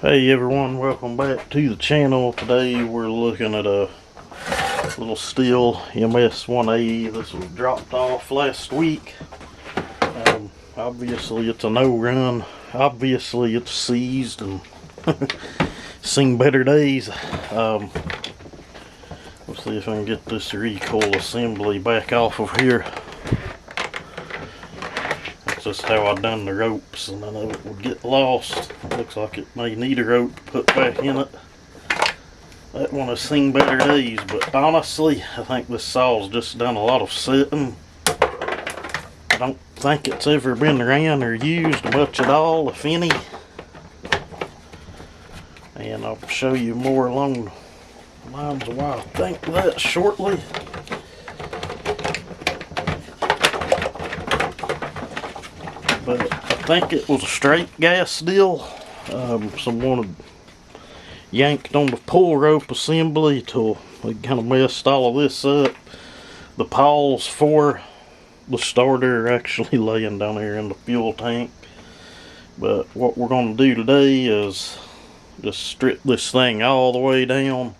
Hey everyone, welcome back to the channel. Today we're looking at a little Stihl ms180. This was dropped off last week. Obviously it's a no run. Obviously it's seized and seen better days. Let's see if I can get this recoil assembly back off of here. That's just how I done the ropes, and I know it would get lost. It looks like it may need a rope to put back in it. That one has seen better days, but honestly, I think this saw's just done a lot of setting. I don't think it's ever been ran or used much at all, if any. And I'll show you more along the lines of why I think that shortly. But I think it was a straight gas deal. Someone had yanked on the pull rope assembly till they kind of messed all of this up. The pawls for the starter are actually laying down here in the fuel tank. But what we're going to do today is just strip this thing all the way down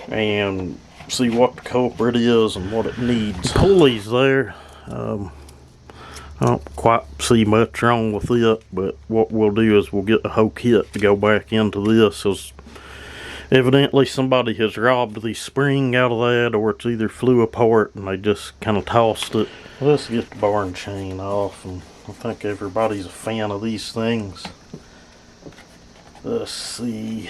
and see what the culprit is and what it needs. Pulleys there. I don't quite see much wrong with it, but what we'll do is we'll get the whole kit to go back into this, as evidently somebody has robbed the spring out of that, or it's either flew apart and they just kind of tossed it. Let's get the barn chain off, and I think everybody's a fan of these things. Let's see.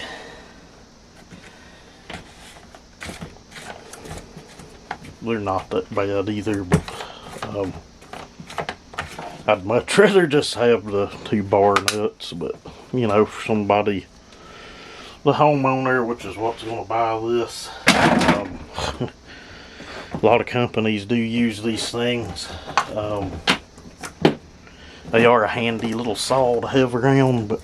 They're not that bad either, but I'd much rather just have the 2 bar nuts, but you know, for somebody, the homeowner, which is what's going to buy this, a lot of companies do use these things. They are a handy little saw to have around, but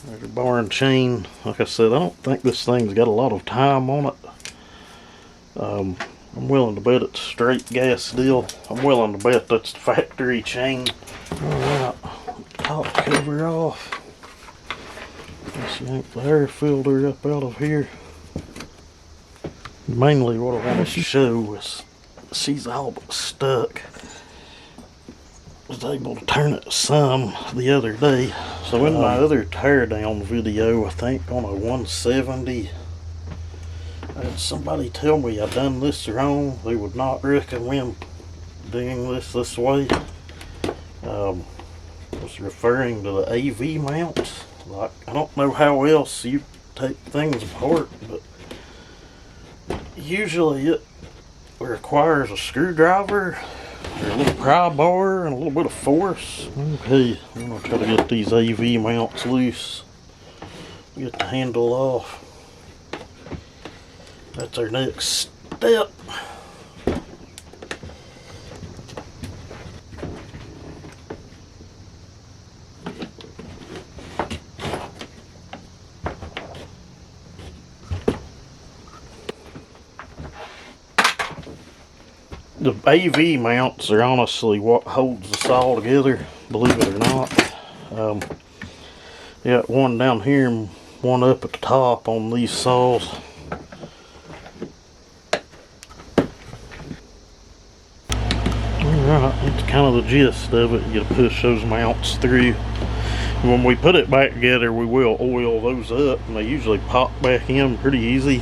there's a barn chain. Like I said, I don't think this thing's got a lot of time on it. I'm willing to bet it's a straight gas deal. I'm willing to bet that's the factory chain. Alright, top cover off. Let's yank the air filter up out of here. Mainly what I want to show is she's all but stuck. Was able to turn it some the other day. So in my other tear down video, I think on a 170, I had somebody tell me I done this wrong. They would not recommend doing this way. I was referring to the AV mounts. Like, I don't know how else you take things apart, but usually it requires a screwdriver or a little pry bar and a little bit of force. Okay, I'm gonna try to get these AV mounts loose. Get the handle off. That's our next step. The AV mounts are honestly what holds the saw together, believe it or not. Got one down here and one up at the top on these saws. Alright, that's kind of the gist of it. You gotta push those mounts through. And when we put it back together, we will oil those up, and they usually pop back in pretty easy.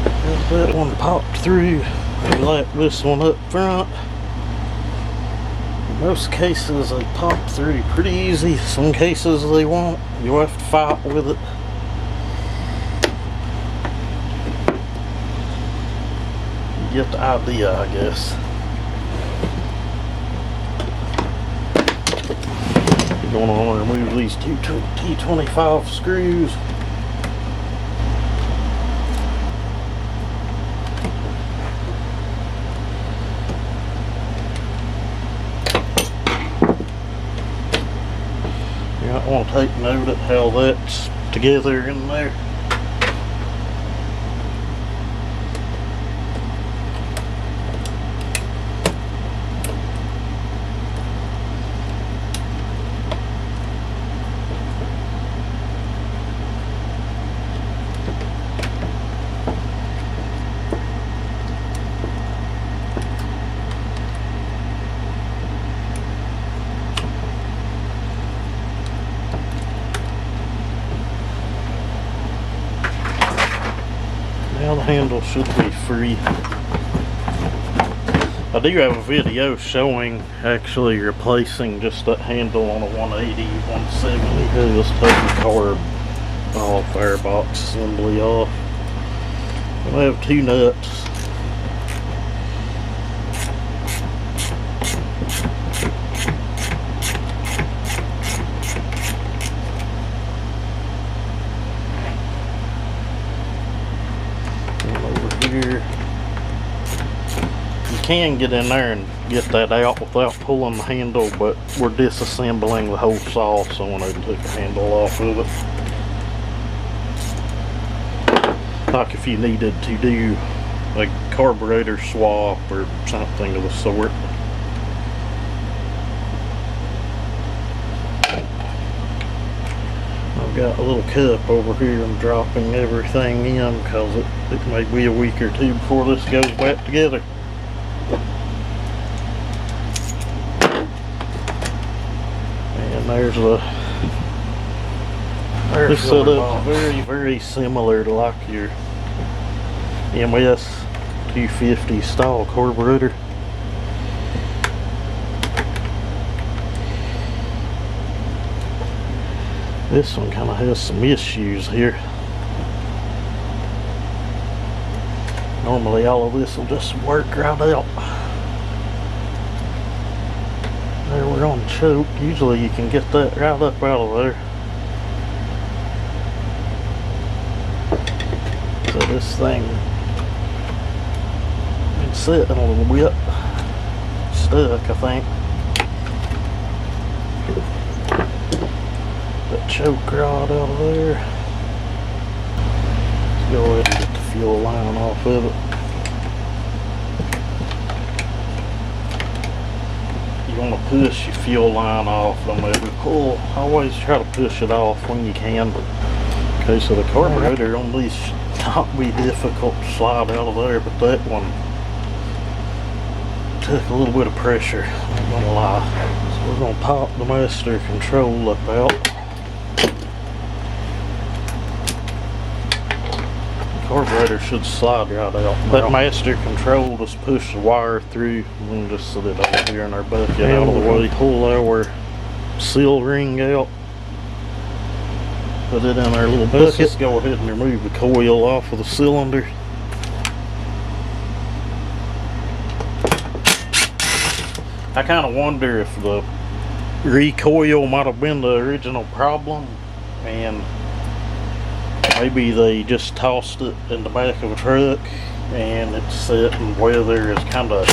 Got that one popped through. We like this one up front. In most cases they pop through pretty easy. Some cases they won't. You'll have to fight with it. You get the idea, I guess. Going on to remove these two T25 screws. I want to take note of how that's together in there. handle should be free. I do have a video showing actually replacing just that handle on a 180, 170. Just taking carb all firebox assembly off. I have 2 nuts. Here. You can get in there and get that out without pulling the handle, but we're disassembling the whole saw, so I went over and took the handle off of it. Like if you needed to do a carburetor swap or something of the sort. I've got a little cup over here I'm dropping everything in because it may be a week or 2 before this goes back together. And there's this setup very similar to like your ms250 style carburetor. This one kind of has some issues here. Normally all of this will just work right out. There, we're on choke. Usually you can get that right up out of there. So this thing been sitting a little bit stuck, I think. That choke rod out of there. Let's go ahead and get the fuel line off of it. You want to push your fuel line off, don't ever pull. Always try to push it off when you can. Okay, so the carburetor on these should not be difficult to slide out of there, but that one took a little bit of pressure, I'm not gonna lie. So we're gonna pop the master control up out. Carburetor should slide right out. That master control, just push the wire through and just set it over here in our bucket out of the way. Pull our seal ring out, put it in our little bucket. Let's go ahead and remove the coil off of the cylinder. I kind of wonder if the recoil might have been the original problem, and maybe they just tossed it in the back of a truck and it's set and weather is kind of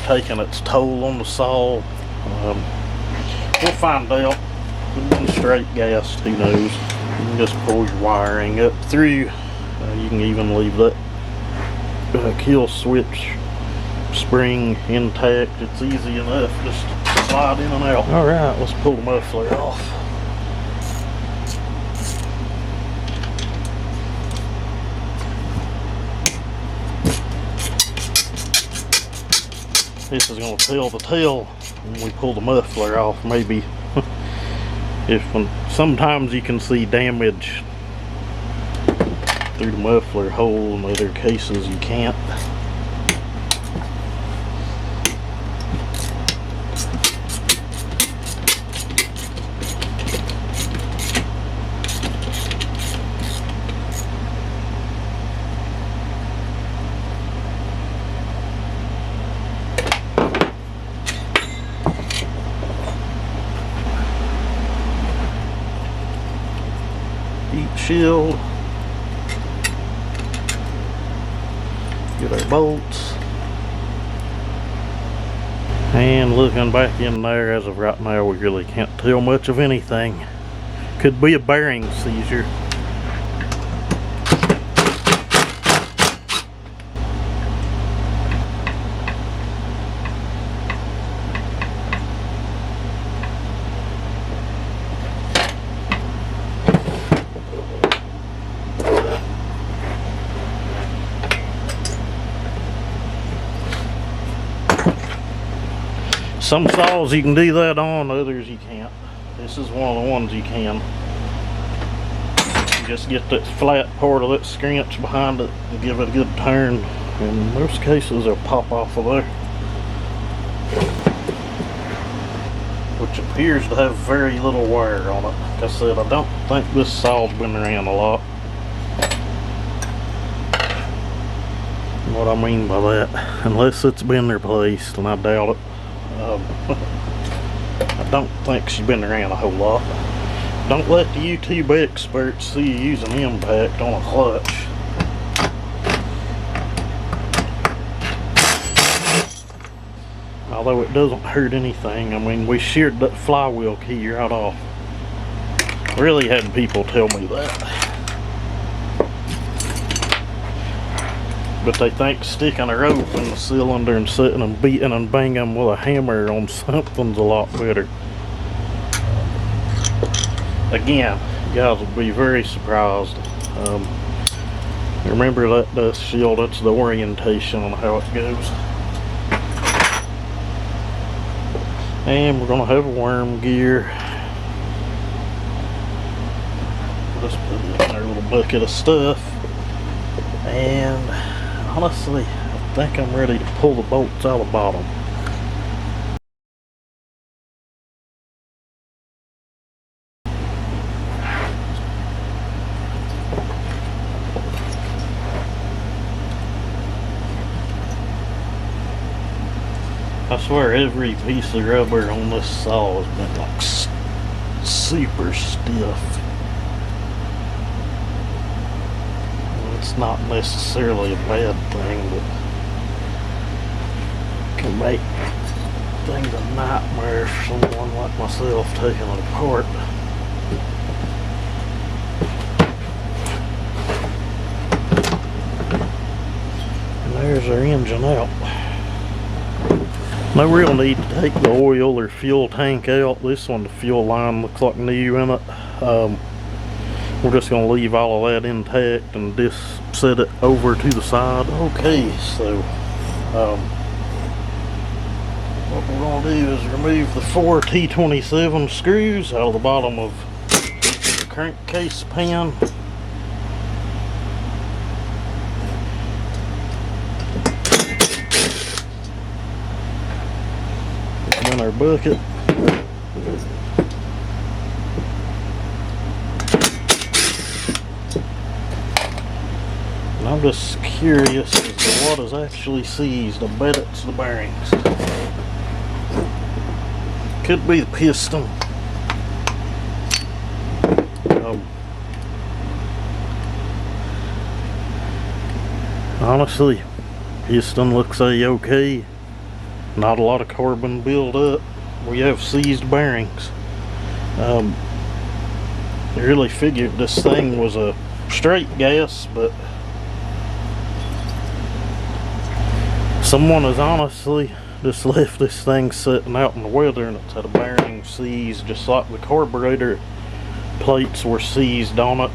taking its toll on the saw. We'll find out. One straight gas, who knows. You can just pull your wiring up through. You can even leave that kill switch spring intact. It's easy enough, just slide in and out. Alright, let's pull the muffler off. This is going to tell the tale when we pull the muffler off, maybe. Sometimes you can see damage through the muffler hole, in other cases you can't. Heat shield, get our bolts, and looking back in there, as of right now we really can't tell much of anything. Could be a bearing seizure. Some saws you can do that on, others you can't. This is one of the ones you can. You just get that flat part of that scrunch behind it and give it a good turn. In most cases, it'll pop off of there, which appears to have very little wear on it. Like I said, I don't think this saw's been around a lot. What I mean by that, unless it's been replaced, and I doubt it. I don't think she's been around a whole lot. Don't let the YouTube experts see you using impact on a clutch. Although it doesn't hurt anything. I mean, we sheared that flywheel key right off. Really had people tell me that. But they think sticking a rope in the cylinder and sitting and beating and banging with a hammer on something's a lot better. Again, you guys will be very surprised. Remember that dust shield, that's the orientation on how it goes. And we're going to have a worm gear. Just put it in our little bucket of stuff. And honestly, I think I'm ready to pull the bolts out of the bottom. I swear every piece of rubber on this saw has been like super stiff. It's not necessarily a bad thing, but it can make things a nightmare for someone like myself taking it apart. And there's our engine out. No real need to take the oil or fuel tank out. This one, the fuel line looks like new in it. We're just going to leave all of that intact and just set it over to the side. Okay, so what we're going to do is remove the 4 T27 screws out of the bottom of the crankcase pan. Put them in our bucket. I'm just curious as to what is actually seized. I bet it's the bearings. Could be the piston. Honestly, piston looks okay. Not a lot of carbon build up. We have seized bearings. I really figured this thing was a straight gas, but someone has honestly just left this thing sitting out in the weather and it's had a bearing seized, just like the carburetor plates were seized on it.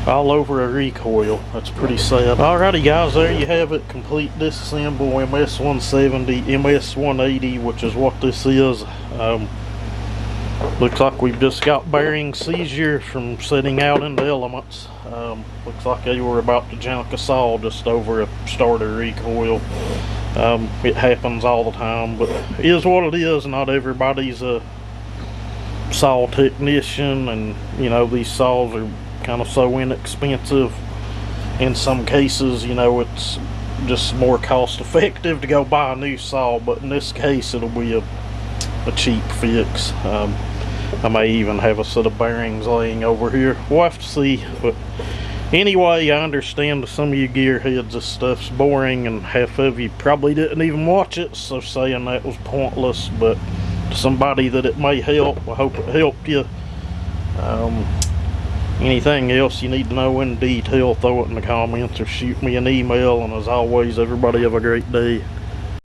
All over a recoil. That's pretty sad. Alrighty guys, there you have it. Complete disassemble ms170, ms180, which is what this is. Looks like we've just got bearing seizure from setting out in the elements. Looks like they were about to junk a saw just over a starter recoil. It happens all the time, but it is what it is. Not everybody's a saw technician, and you know, these saws are kind of so inexpensive. In some cases, you know, it's just more cost effective to go buy a new saw, but in this case it'll be a cheap fix. I may even have a set of bearings laying over here. We'll have to see. But anyway, I understand to some of you gearheads this stuff's boring, and half of you probably didn't even watch it, so saying that was pointless. But to somebody that it may help, I hope it helped you. Anything else you need to know in detail, throw it in the comments or shoot me an email. And as always, everybody have a great day.